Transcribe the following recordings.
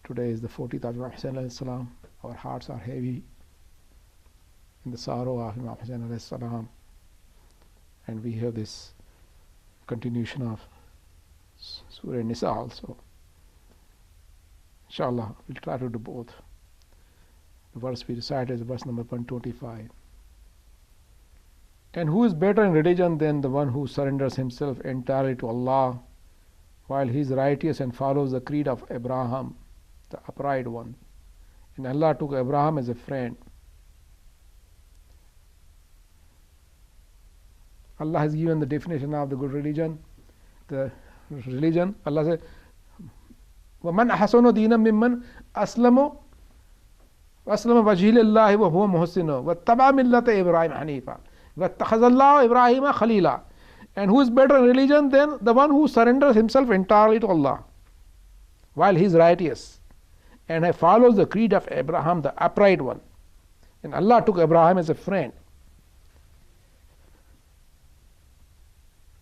Today is the 40th of Imam Hussain alayhi salam. Our hearts are heavy in the sorrow of Imam Hussain alayhi salam. And we have this continuation of Surah Nissa also. Inshallah, we'll try to do both. The verse we recited is verse number 125. And who is better in religion than the one who surrenders himself entirely to Allah, while he is righteous and follows the creed of Abraham, the upright one? And Allah took Abraham as a friend. Allah has given the definition of the good religion. The religion, Allah says, وَمَنْ أَحْسَنُ دِينًا مِمَّنْ أَسْلَمُ وَجْهِهِ لِلَّهِ وَهُوَ مُحْسِنٌ وَاتَّبَعَ مِلَّةَ إِبْرَاهِيمَ حَنِيفًا وَاتَّخَذَ اللَّهُ إِبْرَاهِيمَ خَلِيلًا. And who is better in religion than the one who surrenders himself entirely to Allah, while he is righteous and follows the creed of Abraham, the upright one? And Allah took Abraham as a friend.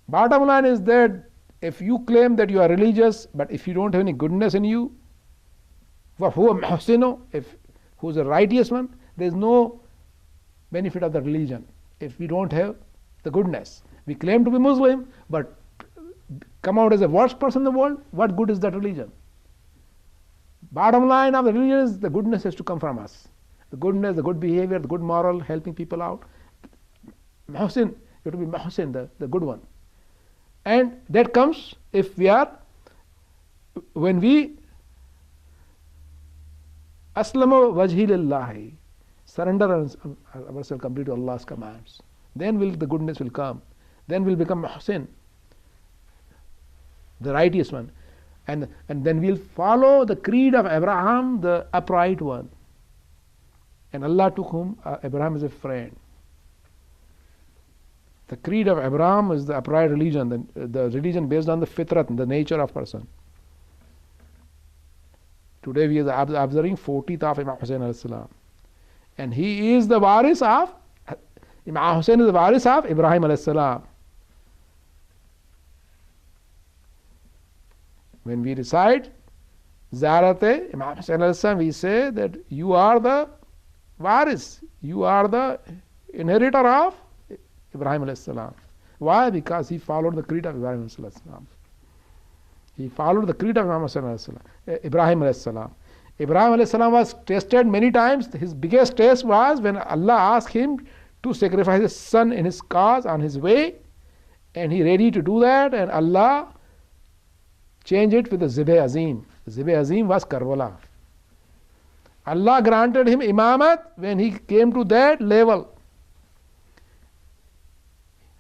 Bottom line is that if you claim that you are religious, but if you don't have any goodness in you, وَهُوَ مُحْسِنُ, who is a righteous one, there is no benefit of the religion if we don't have the goodness. We claim to be Muslim, but come out as the worst person in the world. What good is that religion? Bottom line of the religion is the goodness has to come from us. The goodness, the good behavior, the good moral, helping people out. Muhsin, you have to be Muhsin, the good one. And that comes if we are, when we Aslama wajhi lillahi, surrender ourselves completely to Allah's commands. Then the goodness will come. Then we'll become Muhsin, the righteous one. And then we'll follow the creed of Abraham, the upright one. And Allah took whom Abraham as a friend. The creed of Abraham is the upright religion, the religion based on the fitrat, the nature of person. Today we are observing 40th of Imam Hussain alayhi salam. And he is the waris of, Imam Hussain is the waris of Ibrahim alayhi salam. When we recite Zarate Imam Hussain alayhi salam, we say that you are the waris, you are the inheritor of Ibrahim alayhi salam. Why? Because he followed the creed of Ibrahim alayhi salam. He followed the creed of Ibrahim alayhi salam. Ibrahim alayhi salam was tested many times. His biggest test was when Allah asked him to sacrifice his son in his cause, on his way, and he ready to do that, and Allah changed it with the Zibh Azim. The Zibh Azim was Karbala. Allah granted him imamat when he came to that level.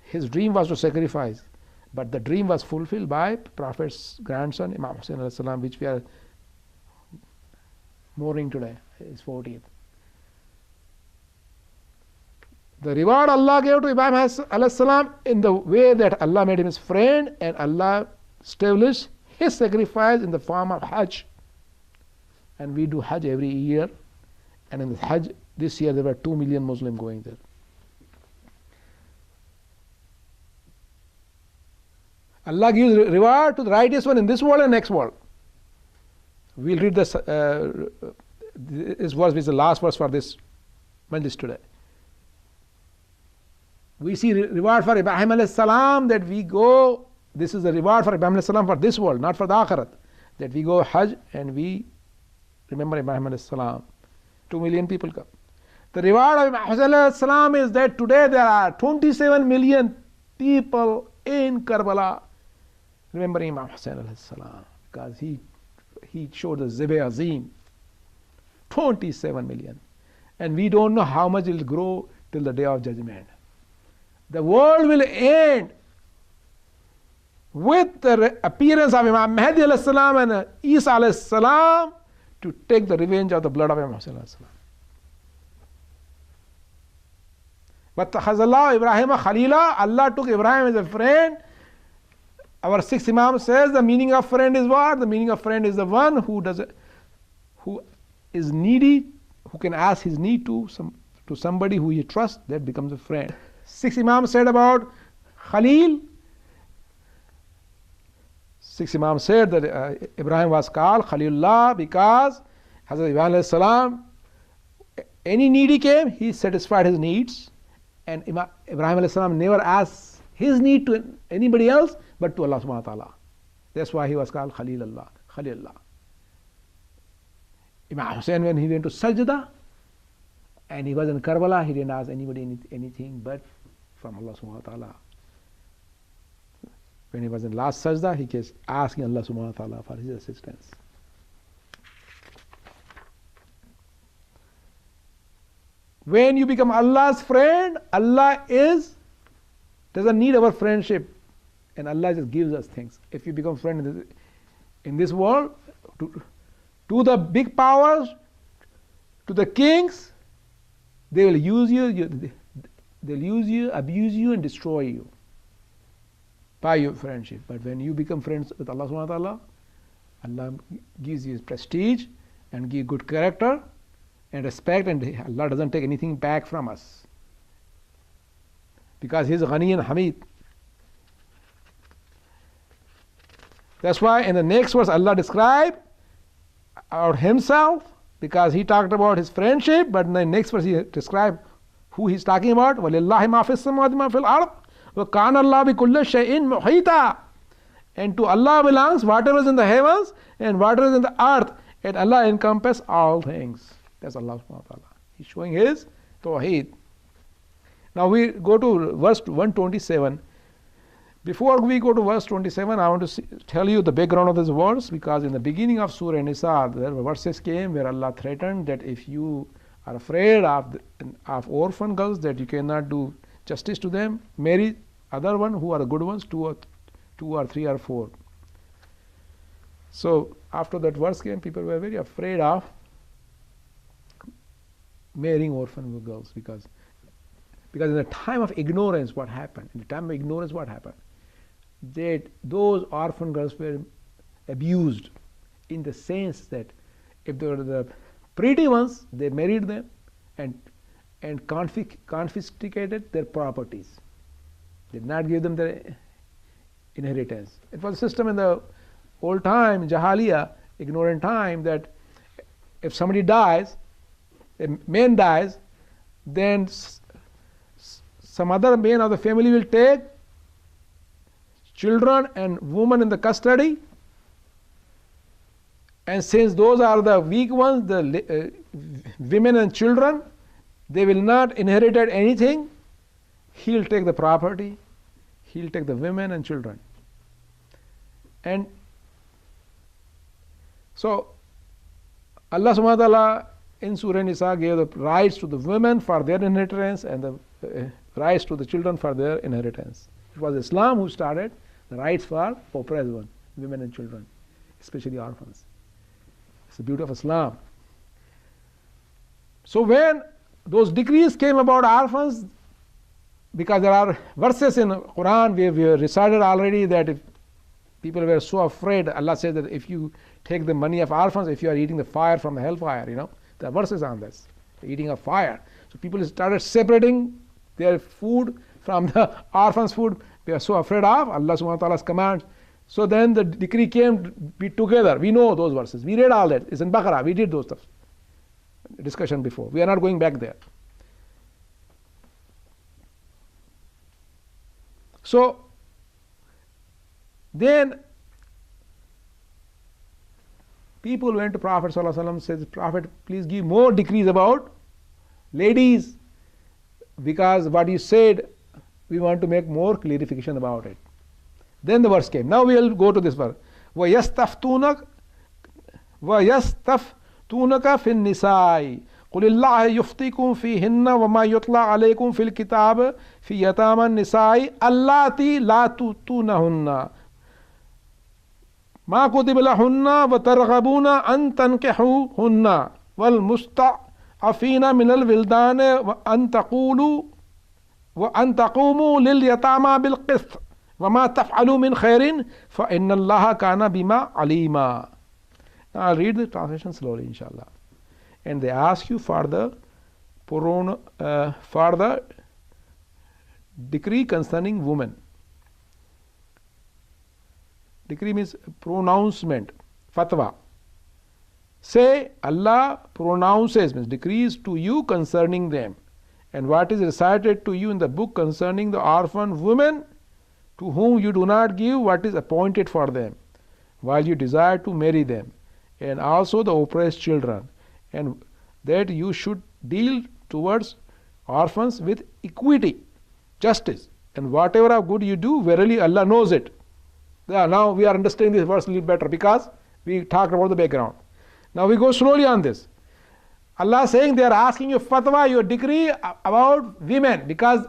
His dream was to sacrifice, but the dream was fulfilled by Prophet's grandson Imam Hussain alayhi salam, which we are mourning today, his 40th. The reward Allah gave to Ibrahim alayhi salam in the way that Allah made him his friend, and Allah established his sacrifice in the form of Hajj. And we do Hajj every year, and in the Hajj this year there were 2 million Muslims going there. Allah gives reward to the righteous one in this world and next world. We'll read this verse, which is the last verse for this majlis today. We see reward for Ibrahim alayhi salam, that we go, this is the reward for Ibrahim alayhi salam for this world, not for the akhirat. That we go Hajj and we remember Ibrahim alayhi salam. 2 million people come. The reward of Ibrahim alayhi salam is that today there are 27 million people in Karbala remembering Imam Hussain alayhi salam, because he showed the Zibh Azim. 27 million. And we don't know how much it will grow till the day of judgment. The world will end with the appearance of Imam Mahdi alayhi salam and Isa alayhi salam to take the revenge of the blood of Imam Hussain alayhi salam. وَاتَّخَذَ اللَّهُ إِبْرَاهِيمَ خَلِيلًا, Allah took Ibrahim as a friend. Our sixth Imam says the meaning of friend is what? The meaning of friend is the one who is needy, who can ask his need to somebody who he trusts, that becomes a friend. Sixth Imam said about Khalil, six Imam said that Ibrahim was called Khalilullah because Hazrat Ibrahim alayhi salam, any needy came, he satisfied his needs, and Ibrahim alayhi salam never asked his need to anybody else but to Allah subhanahu wa ta'ala. That's why he was called Khalilullah. Khalilullah. Imam Hussein, when he went to Sajda and he was in Karbala, he didn't ask anybody anything but from Allah subhanahu wa ta'ala. When he was in last Sajda, he kept asking Allah subhanahu wa ta'ala for his assistance. When you become Allah's friend, Allah doesn't need our friendship, and Allah just gives us things. If you become friend in this world, to the big powers, to the kings, they will use you, they'll use you, abuse you, and destroy you by your friendship. But when you become friends with Allah subhanahu wa ta'ala, Allah gives you prestige and give good character and respect, and Allah doesn't take anything back from us because He is Ghani and Hamid. That's why in the next verse Allah described about Himself, because He talked about His friendship, but in the next verse He described who He's talking about. وَلِلَّهِ مَا فِي السَّمَاوَاتِ مَا فِي الْأَرْضِ وَكَانَ اللَّهُ بِكُلِّ شَيْءٍ مُحِيطًا. And to Allah belongs whatever is in the heavens and whatever is in the earth, and Allah encompasses all things. That's Allah subhanahu wa ta'ala. He's showing His Tawheed. Now we go to verse 127. Before we go to verse 27, I want to tell you the background of this verse, because in the beginning of Surah Nisa, there were verses came where Allah threatened that if you are afraid of orphan girls, that you cannot do justice to them, marry other one who are the good ones, two or three or four. So after that verse came, people were very afraid of marrying orphan girls, because in the time of ignorance, what happened? That those orphan girls were abused, in the sense that if they were the pretty ones, they married them and confiscated their properties. Did not give them their inheritance. It was a system in the old time, Jahaliya, ignorant time, that if somebody dies, a man dies, then some other man of the family will take children and women in the custody, and since those are the weak ones, the women and children, they will not inherit anything. He'll take the property, he'll take the women and children. And so Allah subhanahu wa ta'ala in Surah Nisa gave the rights to the women for their inheritance and the rights to the children for their inheritance. It was Islam who started the rights for oppressed ones, women and children, especially orphans. It's the beauty of Islam. So when those decrees came about orphans, because there are verses in Quran we have recited already that if people were so afraid, Allah says that if you take the money of orphans, if you are eating the fire from the hellfire, there are verses on this, eating of fire. So people started separating their food from the orphans' food. They are so afraid of Allah subhanahu wa ta'ala's command. So then the decree came to be together. We know those verses. We read all that. It's in Baqarah. We did those stuff. Discussion before. We are not going back there. So then people went to Prophet sallallahu alaihi wasallam, said, Prophet, please give more decrees about ladies, because what you said, we want to make more clarification about it. Then the verse came. Now we will go to this verse. وَيَسْتَفْتُونَكَ فِي النِّسَاءِ قُلِ اللَّهُ يُفْتِيكُمْ فِيهِنَّ وَمَا يُتْلَى عَلَيْكُمْ فِي الْكِتَابِ فِي يَتَامَى النِّسَاءِ اللَّاتِي لَا تُؤْتُونَهُنَّ مَا كُتِبَ لَهُنَّ وَتَرْغَبُونَ أَن تَنكِحُوهُنَّ وَالْمُسْتَعْفِينَ مِنَ الْوِلْدَانِ وَأَن تَقُومُوا لِلْيَتَامَى بِالْقِسْطِ وَمَا تَفْعَلُوا مِنْ خَيْرٍ فَإِنَّ اللَّهَ كَانَ بِمَا عَلِيمًا. Now I'll read the translation slowly, inshallah. And they ask you for the decree concerning women. Decree means pronouncement, fatwa. Say, Allah pronounces, means decrees to you concerning them, and what is recited to you in the book concerning the orphan women to whom you do not give what is appointed for them, while you desire to marry them, and also the oppressed children, and that you should deal towards orphans with equity, justice, and whatever of good you do, verily Allah knows it. Now we are understanding this verse a little better because we talked about the background. Now we go slowly on this. Allah is saying they are asking you fatwa, your decree about women because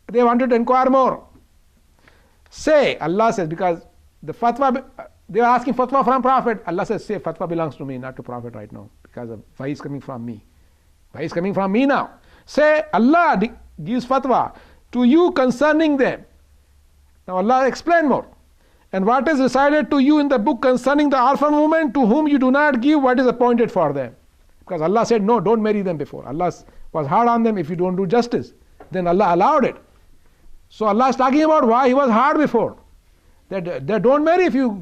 they wanted to inquire more. Say, Allah says, because the fatwa, they are asking fatwa from Prophet. Allah says, say, fatwa belongs to me, not to Prophet right now, because the why is coming from me. Why is coming from me now? Say, Allah gives fatwa to you concerning them. Now Allah explain more. And what is recited to you in the book concerning the orphan women to whom you do not give what is appointed for them. Because Allah said, no, don't marry them before. Allah was hard on them if you don't do justice. Then Allah allowed it. So Allah is talking about why He was hard before. That they don't marry if you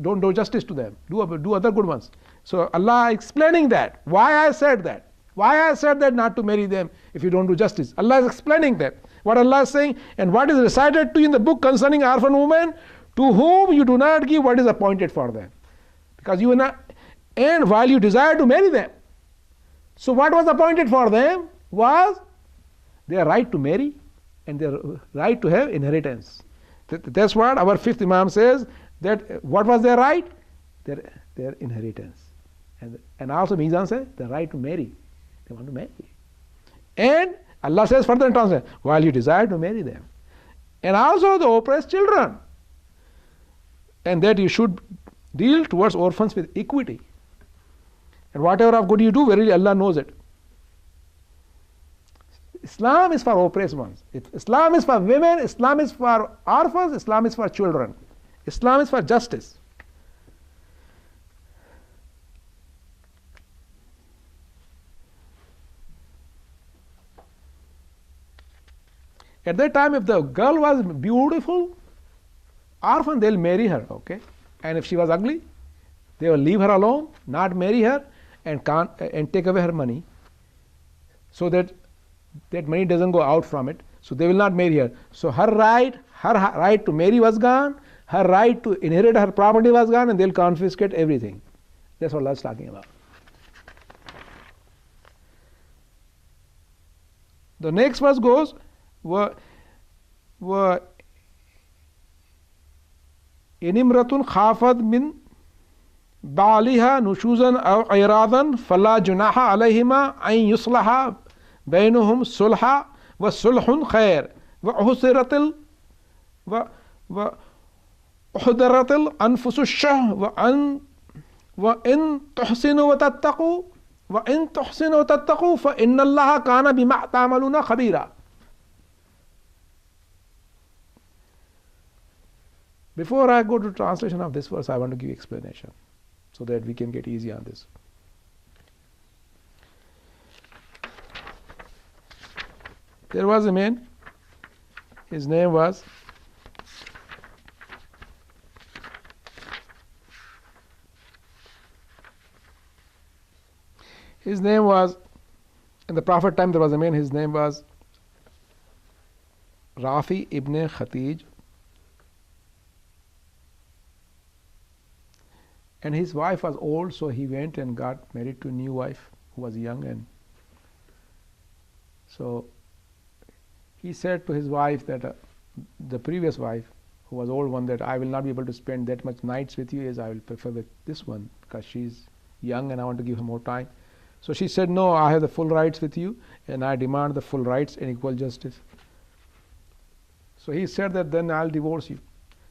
don't do justice to them. Do other good ones. So Allah explaining that. Why I said that. Why I said that not to marry them if you don't do justice. Allah is explaining that. What Allah is saying, and what is recited to you in the book concerning orphan women to whom you do not give what is appointed for them. Because you are not, and while you desire to marry them. So what was appointed for them was their right to marry and their right to have inheritance. That's what our fifth Imam says, that what was their right? Their inheritance. And also Mizan says the right to marry. They want to marry. And Allah says further in translation, while you desire to marry them. And also the oppressed children. And that you should deal towards orphans with equity. And whatever of good you do, verily Allah knows it. Islam is for oppressed ones. Islam is for women, Islam is for orphans, Islam is for children. Islam is for justice. At that time, if the girl was beautiful, orphan, they'll marry her, okay? And if she was ugly, they will leave her alone, not marry her, and take away her money, so that money doesn't go out from it. So they will not marry her. So her right to marry was gone, her right to inherit her property was gone, and they'll confiscate everything. That's what Allah is talking about. The next verse goes, inimratun khafad min ba'liha nushuzan aw iradan fala junaha alayhima an yuslaha bainahum sulha wa sulhun khair wa uhsiratil anfusu shah wa in tuhsinu wa tattaqu fa inna Allaha kana bima ta'maluna khabira. Before I go to translation of this verse, I want to give explanation so that we can get easy on this. There was a man, his name was in the Prophet time there was a man, his name was Rafi ibn Khatij. And his wife was old, so he went and got married to a new wife who was young. And so he said to his wife that the previous wife, who was old one, that I will not be able to spend that much nights with you, as I will prefer this one, because she's young and I want to give her more time. So she said, no, I have the full rights with you, and I demand the full rights and equal justice. So he said that then I'll divorce you.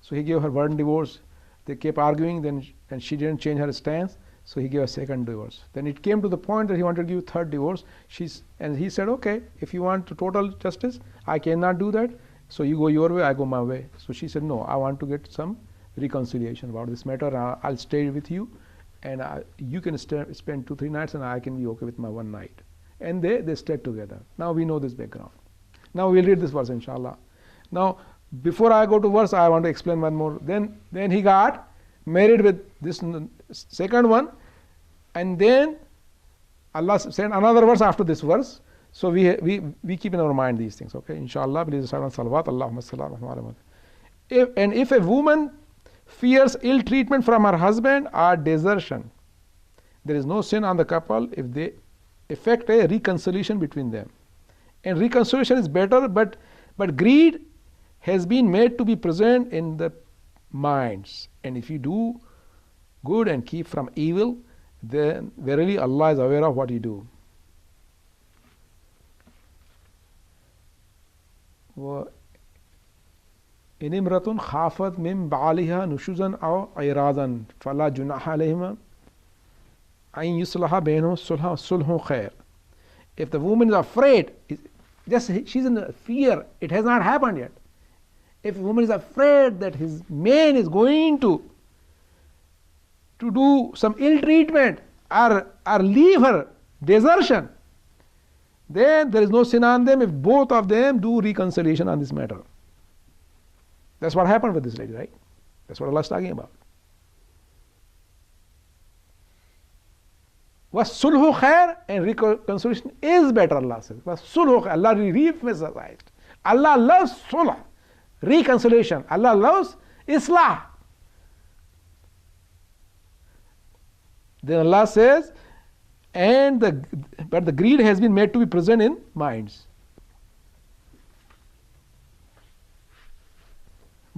So he gave her one divorce. They kept arguing, and she didn't change her stance, so he gave a second divorce. Then it came to the point that he wanted to give third divorce. And he said, okay, if you want total justice, I cannot do that, so you go your way, I go my way. So she said, no, I want to get some reconciliation about this matter. I'll stay with you, and you can spend 2-3 nights, and I can be okay with my one night. And they stayed together. Now we know this background. Now we'll read this verse, inshallah. Now before I go to verse, I want to explain one more. Then he got married with this second one, and then Allah sent another verse after this verse. So we keep in our mind these things. Okay, inshallah. Please start on salawat. Allahumma salli ala Muhammad. If a woman fears ill treatment from her husband or desertion, there is no sin on the couple if they effect a reconciliation between them. And reconciliation is better, but greed has been made to be present in the minds. And if you do good and keep from evil, then verily Allah is aware of what you do. إن امرأة خافت من بعلها نشوزا أو عراضا فلا جناح عليهما أن يصلح بينهم صلح خير. If the woman is afraid, she's in fear, it has not happened yet. If a woman is afraid that his man is going to do some ill treatment or leave her, desertion, then there is no sin on them if both of them do reconciliation on this matter. That's what happened with this lady, right? That's what Allah is talking about. وَالصُّلْحُ خَيْرٌ, and reconciliation is better, Allah says. وَالصُّلْحُ خَيْرٌ, Allah re-emphasized. Allah loves sulh, reconciliation. Allah loves islah. Then Allah says, but the greed has been made to be present in minds.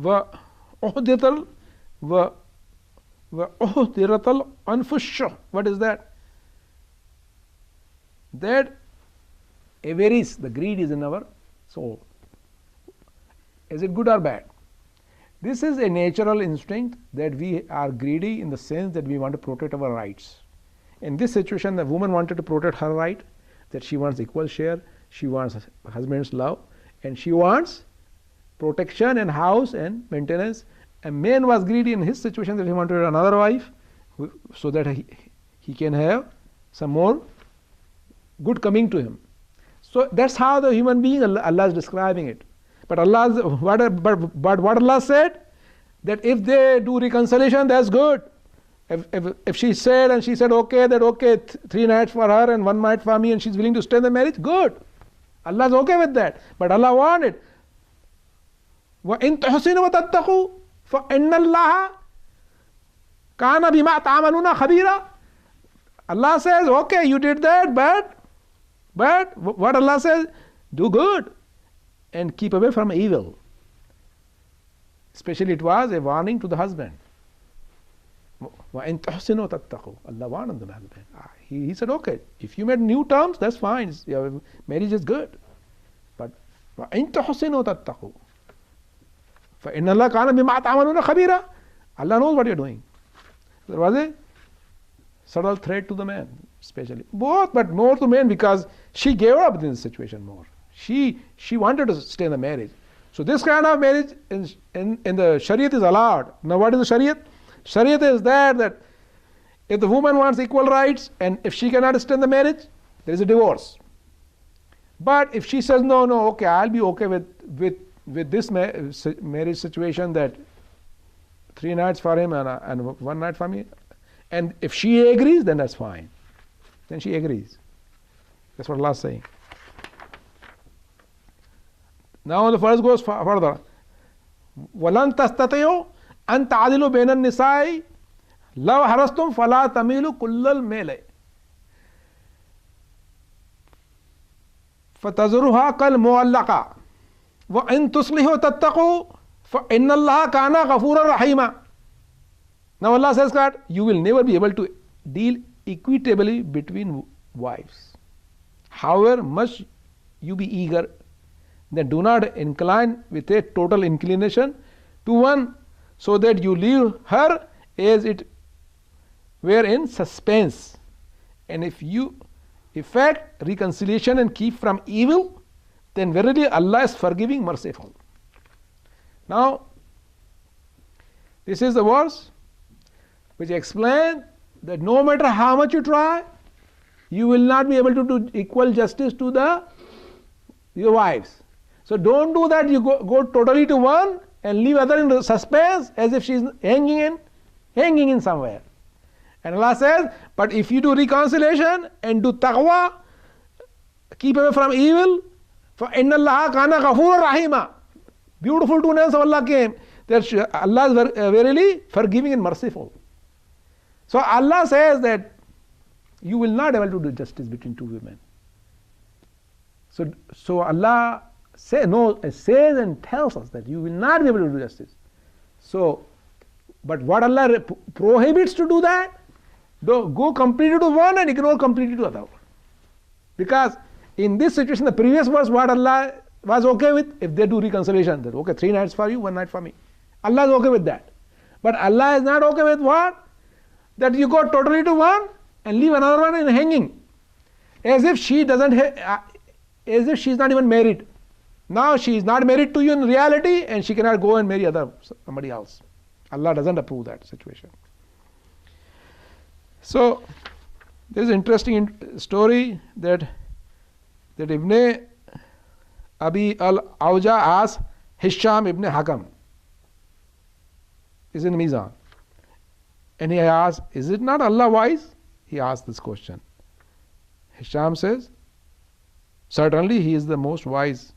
وَأُحْضِرَتِ الْأَنْفُسُ. What is that? That avarice, the greed is in our soul. Is it good or bad? This is a natural instinct that we are greedy in the sense that we want to protect our rights. In this situation, the woman wanted to protect her right, that she wants equal share, she wants husband's love, and she wants protection and house and maintenance. A man was greedy in his situation that he wanted another wife so that he can have some more good coming to him. So that's how the human being, Allah is describing it. But what Allah said, that if they do reconciliation, that's good. If she said okay, 3 nights for her and 1 night for me, and she's willing to stay in the marriage, good. Allah is okay with that. But Allah wanted, وَإِن تُحْسِنُوا وَتَتَّقُوا فَإِنَّ اللَّهَ كَانَ بِمَا تَعْمَلُونَ خَبِيرًا. Allah says, okay, you did that, but what Allah says, do good and keep away from evil. Especially it was a warning to the husband. وَإِن تُحْسِنُوا وَتَتَّقُوا. Allah warned the husband. He said, okay, if you made new terms, that's fine. Your marriage is good. But وَإِن تُحْسِنُوا وَتَتَّقُوا فَإِنَّ اللَّهَ كَانَ بِمَا تَعْمَلُونَ خَبِيرًا. Allah knows what you're doing. There was a subtle threat to the man, especially. Both, but more to men, because she gave up in this situation more. She wanted to stay in the marriage. So this kind of marriage in the Shariat is allowed. Now what is the Shariat? Shariat is that if the woman wants equal rights and if she cannot stay in the marriage, there is a divorce. But if she says, no, okay, I'll be okay with this marriage situation, that 3 nights for him and 1 night for me, and if she agrees, then that's fine. Then she agrees. That's what Allah is saying. Now the verse goes further. وَلَن تَسْتَطِيعُوا أَن تَعْدِلُوا بَيْنَ النِّسَاءِ لَوْ حَرَصْتُمْ فَلَا تَمِيلُوا كُلَّ الْمَيْلِ فَتَذَرُوهَا كَالْمُعَلَّقَةِ وَإِن تُصْلِحُوا وَتَتَّقُوا فَإِنَّ اللَّهَ كَانَ غَفُورًا رَحِيمًا. Now Allah says that you will never be able to deal equitably between wives. However much you be eager, then do not incline with a total inclination to one, so that you leave her as it were in suspense. And if you effect reconciliation and keep from evil, then verily Allah is forgiving, merciful. Now, this is the verse which explains that no matter how much you try, you will not be able to do equal justice to your wives. So don't do that. You go totally to one and leave other in suspense as if she's hanging in somewhere. And Allah says, but if you do reconciliation and do taqwa, keep away from evil, for inna Allah kana ghafurur rahima. Beautiful two names of Allah came. That Allah is verily forgiving and merciful. So Allah says that you will not be able to do justice between two women. So Allah says and tells us that you will not be able to do justice. So, but what Allah prohibits to do that? Go completely to one and ignore completely to other. Because in this situation, the previous verse, what Allah was okay with, if they do reconciliation, that okay, 3 nights for you, 1 night for me. Allah is okay with that. But Allah is not okay with what? That you go totally to one and leave another one in hanging. As if she doesn't as if she is not even married. Now she is not married to you in reality and she cannot go and marry somebody else. Allah doesn't approve that situation. So there is an interesting story that Ibn Abi al-Awja asked Hisham ibn Hakam. Is in Mizan. And he asked, is it not Allah wise? He asked this question. Hisham says, certainly he is the most wise.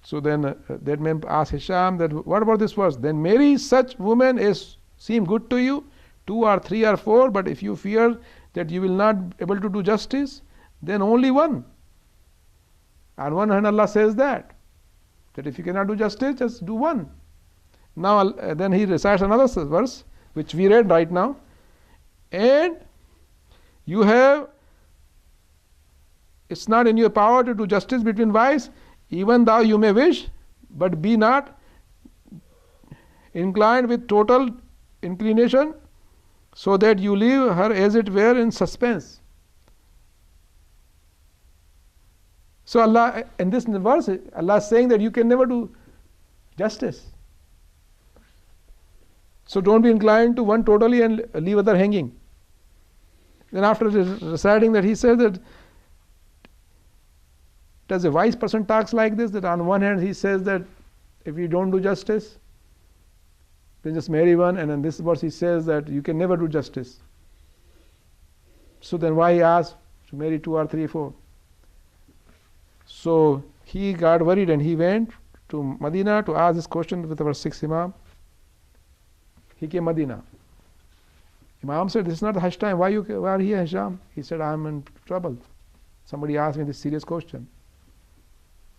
So then that man asked Hisham that, what about this verse? Then marry such women as seem good to you, 2 or 3 or 4, but if you fear that you will not be able to do justice, then only one. On one hand Allah says that if you cannot do justice, just do one. Now then he recites another verse which we read right now. And you have, it's not in your power to do justice between wives, even though you may wish, but be not inclined with total inclination, so that you leave her as it were in suspense. So Allah, in this verse, Allah is saying that you can never do justice. So don't be inclined to one totally and leave other hanging. Then after reciting that, he says that, does a wise person talks like this, that on one hand he says that if you don't do justice, then just marry one, and in this verse he says that you can never do justice. So then why he asked to marry 2 or 3 or 4? So he got worried and he went to Medina to ask this question with our 6th Imam. He came Medina. Imam said, this is not the Hajj time. Why are you here, Hisham? He said, I am in trouble. Somebody asked me this serious question.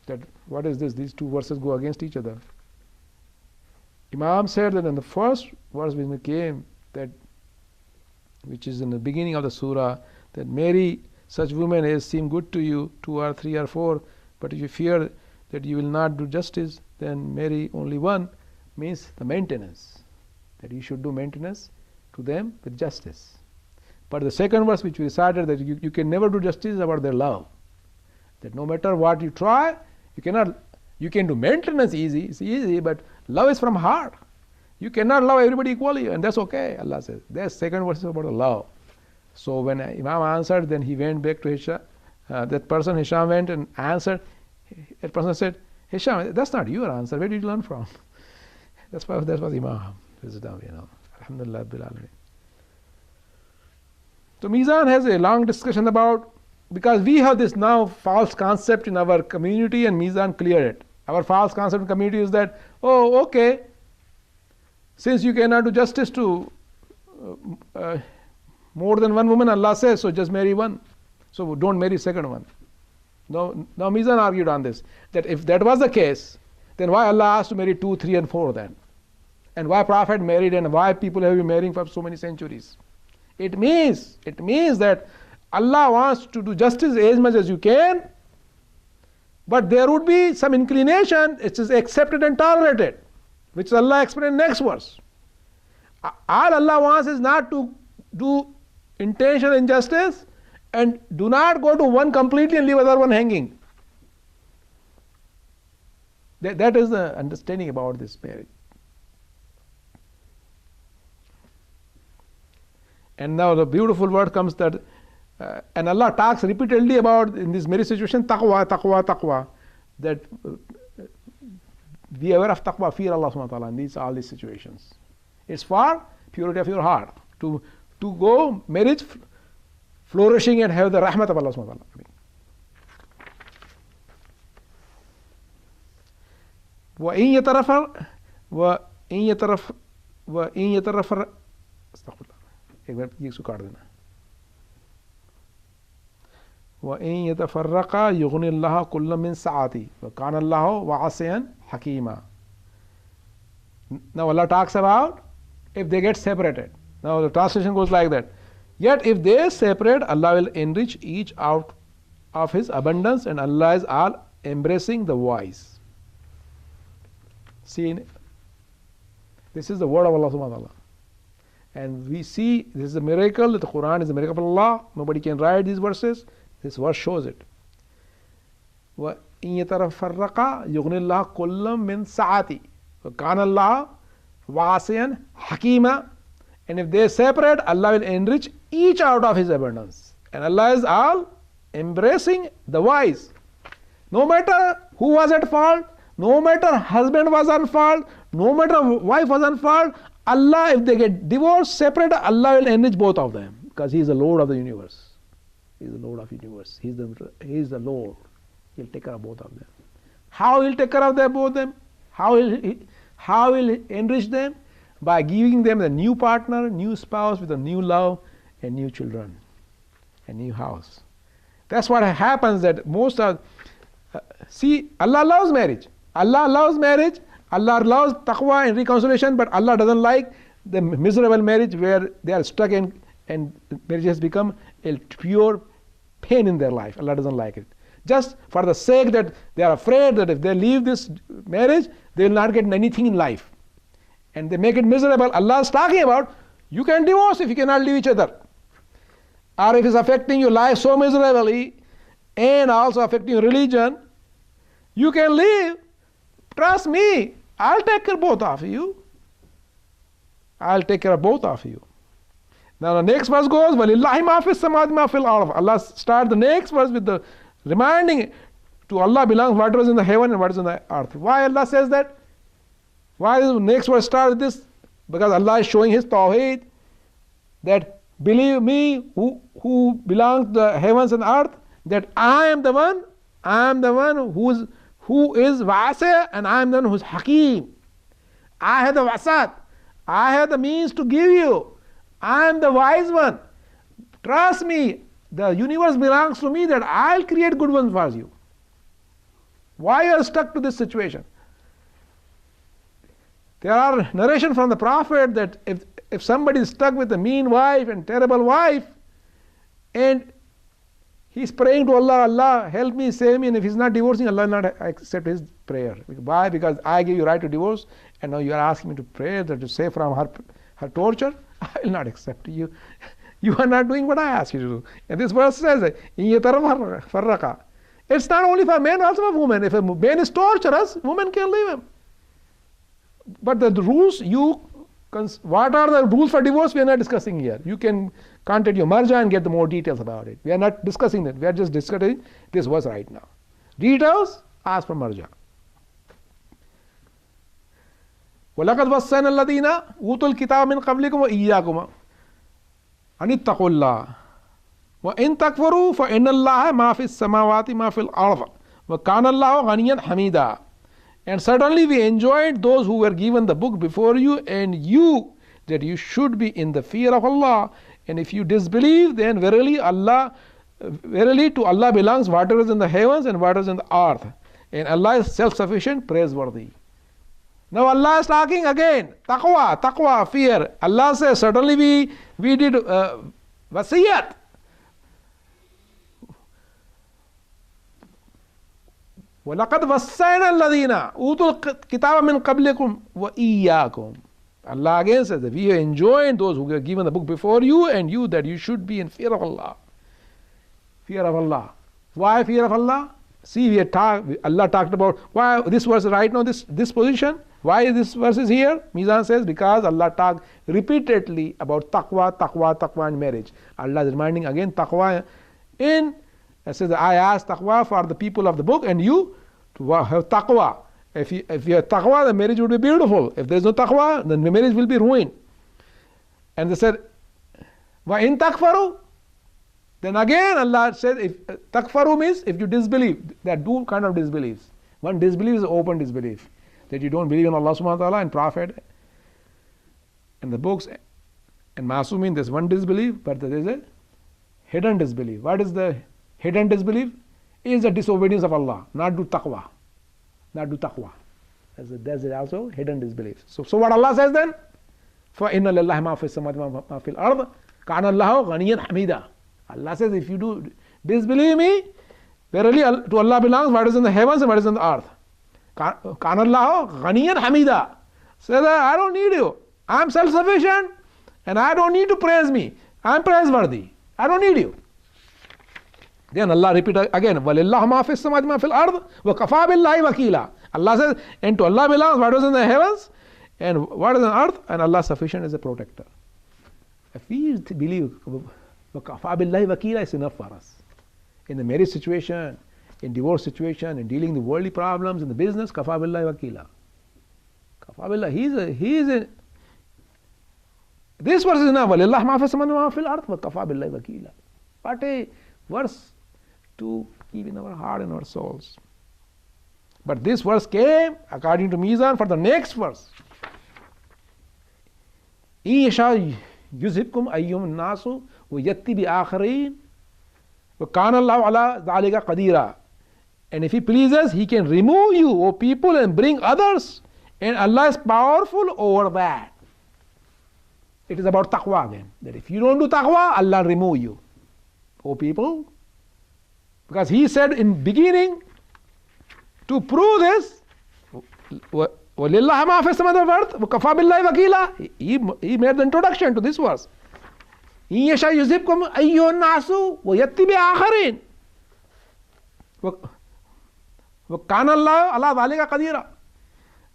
That what is this? These 2 verses go against each other. Imam said that in the first verse when it came, that which is in the beginning of the surah, that marry such women as seem good to you, 2 or 3 or 4, but if you fear that you will not do justice, then marry only one, means the maintenance, that you should do maintenance to them with justice. But the second verse which we recited, that you can never do justice, about their love, that no matter what you try, you can do maintenance easy, it's easy, but love is from heart. You cannot love everybody equally, and that's okay, Allah says. That second verse is about love. So when Imam answered, then he went back to Hisham. That person, Hisham, went and answered. That person said, Hisham, that's not your answer. Where did you learn from? That was Imam. Wisdom, Alhamdulillah Rabbil Alameen. So Mizan has a long discussion about, because we have this now false concept in our community, and Mizan cleared it. Our false concept in community is that, oh, okay, since you cannot do justice to more than one woman, Allah says, so just marry one. So don't marry second one. Now Mizan argued on this, that if that was the case, then why Allah asked to marry 2, 3 and 4 then? And why Prophet married, and why people have been marrying for so many centuries? It means that Allah wants to do justice as much as you can, but there would be some inclination, it is accepted and tolerated, which Allah explained in next verse. All Allah wants is not to do intentional injustice, and do not go to one completely and leave other one hanging. That is the understanding about this marriage. And now the beautiful word comes that and Allah talks repeatedly about in this marriage situation, taqwa, taqwa, taqwa. That be aware of taqwa, fear Allah subhanahu wa ta'ala in all these situations. It's for purity of your heart. To go marriage flourishing and have the rahmat of Allah subhanahu wa ta'ala. وإن يترفر استغفر الله एक बार ये काट देना وإن يتفرقا يغني الله كل من سعته وكان الله واسعا حكيما. Now Allah talks about if they get separated. Now the translation goes like that. Yet if they separate, Allah will enrich each out of His abundance, and Allah is all embracing the wise. See, this is the word of Allah subhanahu wa ta'ala. And we see this is a miracle, that the Quran is a miracle of Allah. Nobody can write these verses. This verse shows it. وَإِن يَتَفَرَّقَا يُغْنِ اللَّهُ كُلًّا مِنْ سَعَتِهِ وَكَانَ اللَّهُ وَاسِعًا حَكِيمًا. And if they separate, Allah will enrich each out of His abundance. And Allah is all embracing the wise. No matter who was at fault, no matter husband was at fault, no matter wife was at fault, Allah, if they get divorced, separate, Allah will enrich both of them, because He is the Lord of the universe. He is the Lord of the universe. He is the Lord. He'll take care of both of them. How He'll take care of them, both of them? How will He enrich them? By giving them a new partner, new spouse with a new love and new children, a new house. That's what happens, that most of, see, Allah loves marriage. Allah loves marriage. Allah loves taqwa and reconciliation, but Allah doesn't like the miserable marriage where they are stuck in, and marriage has become a pure pain in their life. Allah doesn't like it. Just for the sake that they are afraid that if they leave this marriage, they will not get anything in life. And they make it miserable. Allah is talking about, you can divorce if you cannot leave each other. Or if it's affecting your life so miserably and also affecting your religion, you can leave. Trust me, I'll take care of both of you. I'll take care of both of you. Now the next verse goes, وَلِلَّهِ مَا فِي السَّمَاوَاتِ مَا فِي الْأَرْضِ. Allah starts the next verse with the reminding, to Allah belongs what is in the heaven and what is in the earth. Why Allah says that? Why does the next verse start with this? Because Allah is showing His tawheed, that believe me, who belongs to the heavens and earth, that I am the one who is wasi', and I am the one who is hakim. I have the wasat. I have the means to give you. I am the wise one. Trust me, the universe belongs to me, that I'll create good ones for you. Why are you stuck to this situation? There are narration from the Prophet that if somebody is stuck with a mean wife and terrible wife, and he's praying to Allah, Allah help me, save me, and if he's not divorcing, Allah will not accept his prayer. Why? Because I give you right to divorce, and now you are asking me to pray, that to save from her torture. I will not accept you. You are not doing what I ask you to do. And this verse says, it's not only for men, also for women. If a man is torturous, women can leave him. But the rules, what are the rules for divorce? We are not discussing here. You can contact your marja and get the more details about it. We are not discussing that. We are just discussing this verse right now. Details, ask for marja. وَلَقَدْ وَصَّيْنَا الَّذِينَ أُوتُوا الْكِتَابَ مِنْ قَبْلِكُمْ وَإِيَّاكُمْ أَنِ اتَّقُوا اللَّهَ وَإِن تَكْفُرُوا فَإِنَّ اللَّهَ مَا فِي السَّمَاوَاتِ مَا فِي الْأَرْضِ وَكَانَ اللَّهُ غَنِيًّا حَمِيدًا. And certainly we enjoyed those who were given the book before you, and you, that you should be in the fear of Allah. And if you disbelieve, then verily to Allah belongs whatever is in the heavens and whatever is in the earth. And Allah is self-sufficient, praiseworthy. Now Allah is talking again, taqwa, fear. Allah says, certainly we did wasiyat. وَلَقَدْ وَصَّيْنَا الَّذِينَ أُوتُوا الْكِتَابَ مِنْ قَبْلِكُمْ وَإِيَّاكُمْ. Allah again says that we have enjoined those who were given the book before you, and you, that you should be in fear of Allah. Fear of Allah. Why fear of Allah? See, Allah talked about why this was right now, this position. Why this verse is here? Mizan says because Allah talked repeatedly about taqwa, taqwa, taqwa in marriage. Allah is reminding again taqwa in, it says, I asked taqwa for the people of the book and you to have taqwa. If you have taqwa, the marriage would be beautiful. If there is no taqwa, then the marriage will be ruined. And they said, wa in takfaru? Then again Allah said, if takfaru means if you disbelieve. There are two kind of disbeliefs. One disbelief is open disbelief, that you don't believe in Allah subhanahu wa ta'ala and Prophet and the books and Masumin. There's one disbelief, but there is a hidden disbelief. What is the hidden disbelief? Is the disobedience of Allah, not do taqwa. Not do taqwa. That's also hidden disbelief. So what Allah says then? فَإِنَّ لِلَّهِ مَا فِي السَّمَاوَاتِ مَا فِي الْأَرْضِ كَانَ اللَّهُ غَنِيًّا حَمِيدًا. Allah says, if you do disbelieve me, verily to Allah belongs what is in the heavens and what is in the earth. كَانَ اللَّهُ غَنِيًّا حَمِيدًا. Say that I don't need you. I'm self-sufficient and I don't need to praise me. I'm praiseworthy. I don't need you. Then Allah repeat again, وَلِلَّهُ مَا فِي السَّمَاوَاتِ مَا فِي الْأَرْضِ وَكَفَى بِاللَّهِ وَكِيلًا. Allah says, and to Allah belongs what is in the heavens and what is in the earth, and Allah is sufficient as a protector. If we believe وَكَفَى بِاللَّهِ وَكِيلًا is enough for us. In the marriage situation, in divorce situation, in dealing with worldly problems, in the business, كَفَى بِاللَّهِ وَكِيلًا. كَفَى بِاللَّهِ, he is a, this verse is enough. وَلِلَّهِ مَا فِي السَّمَاوَاتِ مَا فِي الْأَرْضِ وَكَفَى بِاللَّهِ وَكِيلًا. What a verse to keep in our heart and our souls. But this verse came according to Mizan for the next verse. إِن يَشَاء يُذْهِبْكُمْ أَيُّهُمُ النَّاسُ وَيَأْتِ بِآخَرِينَ وَكَانَ اللَّهُ عَلَى ذَلِكَ قَدِيرًا. And if He pleases, He can remove you, O people, and bring others. And Allah is powerful over that. It is about taqwa again. That if you don't do taqwa, Allah will remove you, O people. Because He said in beginning, to prove this, وَلِلَّهِ مَا فِي السَّمَاوَاتِ وَالْأَرْضِ وَكَفَى بِاللَّهِ وَكِيلًا. He made the introduction to this verse. إِن يَشَاء يُذْهِبْكُمْ أَيُّهَا النَّاسُ وَيَأْتِ بِآخَرِينَ وَكَانَ اللَّهُ عَلَى ذَلِكَ قَدِيرًا.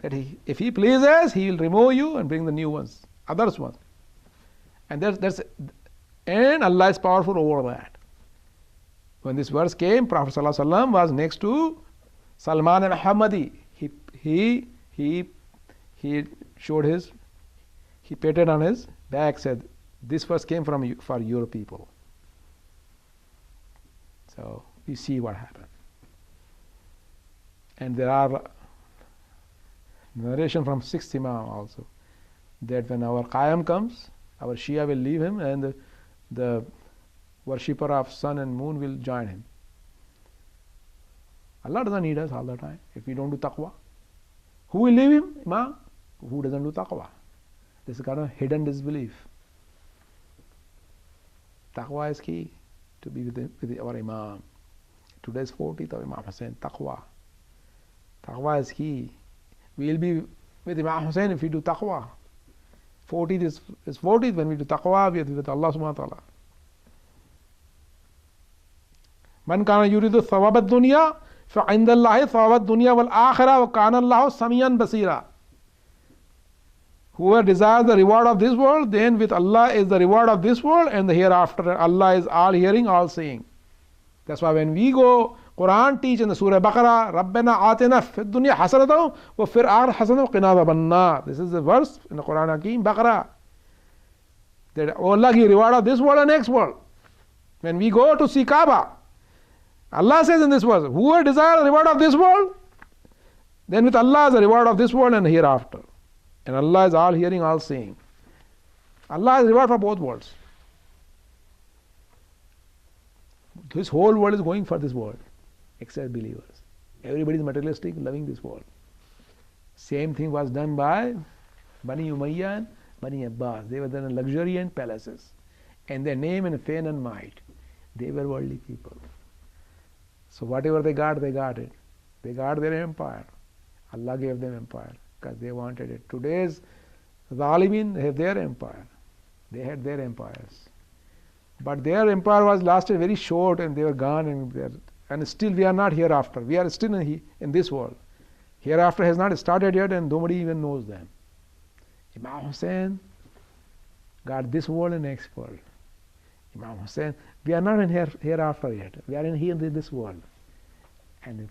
That if He pleases, He will remove you and bring the new ones, others ones. And and Allah is powerful over that. When this verse came, Prophet ﷺ was next to Salman al-Ahmadi. He showed his, he patted on his back, said, this verse came from you, for your people. So we see what happened. And there are narration from 6th Imam also, that when our Qiyam comes, our Shia will leave him and the worshipper of sun and moon will join him. Allah doesn't need us all the time if we don't do taqwa. Who will leave him? Imam? Who doesn't do taqwa? This is kind of hidden disbelief. Taqwa is key to be with our Imam. Today's 40th of Imam Hussain. Taqwa. Taqwa is key. We will be with Imam Hussain if we do taqwa. 40th is 40th when we do taqwa with Allah subhanahu wa ta'ala. Man kana yuridu thawab ad-dunya fa 'inda Allahi thawab ad-dunya wal akhirah wa kana Allahu samiyan basira. Whoever desires the reward of this world, then with Allah is the reward of this world and the hereafter. Allah is all hearing, all seeing. That's why when we go Quran teach in the Surah Baqarah, Rabbana atina fid dunya hasanatan wa fil akhirati hasanatan wa qina adhaban nar. This is the verse in the Quran Hakim, Baqarah. That Allah give reward of this world and next world. When we go to see Kaaba, Allah says in this verse, whoever desires the reward of this world, then with Allah is the reward of this world and hereafter. And Allah is all hearing, all seeing. Allah is reward for both worlds. This whole world is going for this world, except believers. Everybody is materialistic, loving this world. Same thing was done by Bani Umayyah and Bani Abbas. They were done in luxury and palaces. And their name and fame and might. They were worldly people. So whatever they got it. They got their empire. Allah gave them empire because they wanted it. Today's Zalimin have their empire. They had their empires. But their empire was lasted very short and they were gone and still we are not hereafter. We are still in this world. Hereafter has not started yet and nobody even knows them. Imam Hussein got this world and next world. Imam Hussein, we are not in hereafter yet. We are in this world. And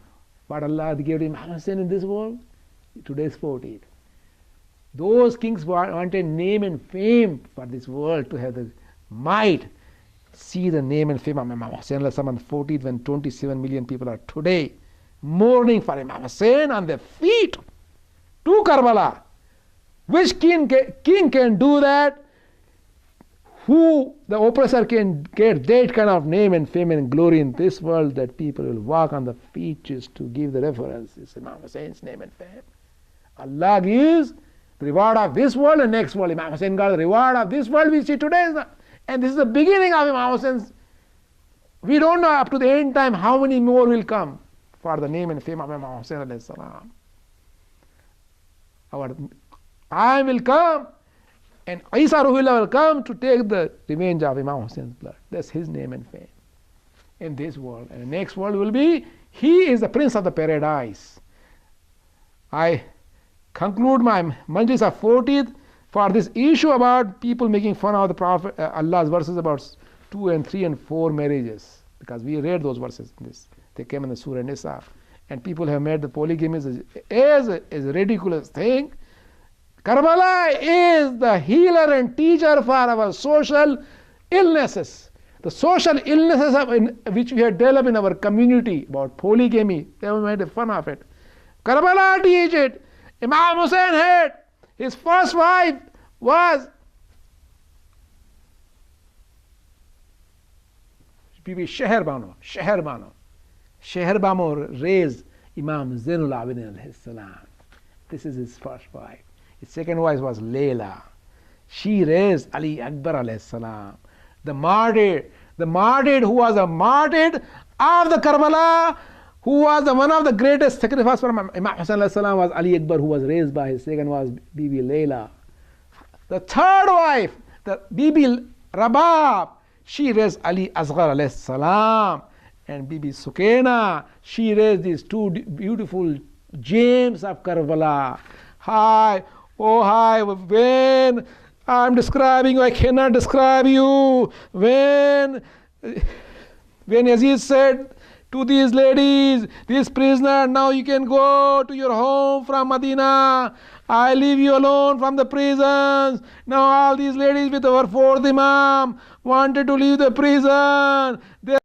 what Allah gave to Imam Hussein in this world? Today's 40th. Those kings wanted name and fame for this world to have the might. See the name and fame of Imam Hussein on the 40th when 27 million people are today mourning for Imam Hussein on their feet to Karbala. Which king can do that? Who the oppressor can get that kind of name and fame and glory in this world that people will walk on the feet just to give the reference? It's Imam Hussein's name and fame. Allah gives the reward of this world and next world. Imam Hussein got the reward of this world we see today. And this is the beginning of Imam Hussein's. We don't know up to the end time how many more will come for the name and fame of Imam Hussein alayhi salam. Our time will come and Isa Ruhullah will come to take the revenge of Imam Hussein's blood. That's his name and fame in this world. And the next world will be, he is the Prince of the Paradise. I conclude my majlis of 40th for this issue about people making fun of the Prophet, Allah's verses about 2 and 3 and 4 marriages. Because we read those verses in this. They came in the Surah Nissa. And people have made the polygamy as a ridiculous thing. Karbala is the healer and teacher for our social illnesses. The social illnesses which we have developed in our community about polygamy, they have made fun of it. Karbala teach it. Imam Hussein had, his first wife was Bibi Shehrbano. Shehrbano raised Imam Zainul Abidin alayhi salam. This is his first wife. His second wife was Layla. She raised Ali Akbar alayhi salam. The martyr who was a martyr of the Karbala, who was one of the greatest sacrifices for Imam Hussain alayhi salam, was Ali Akbar, who was raised by his second was Bibi Layla. The third wife, the Bibi Rabab, she raised Ali Asghar alayhi salam. And Bibi Sukaina, she raised these two beautiful gems of Karbala. Hi, when I'm describing you, I cannot describe you. When Yazid said to these ladies, this prisoner, now you can go to your home from Medina. I leave you alone from the prisons. Now all these ladies with our fourth Imam wanted to leave the prison. They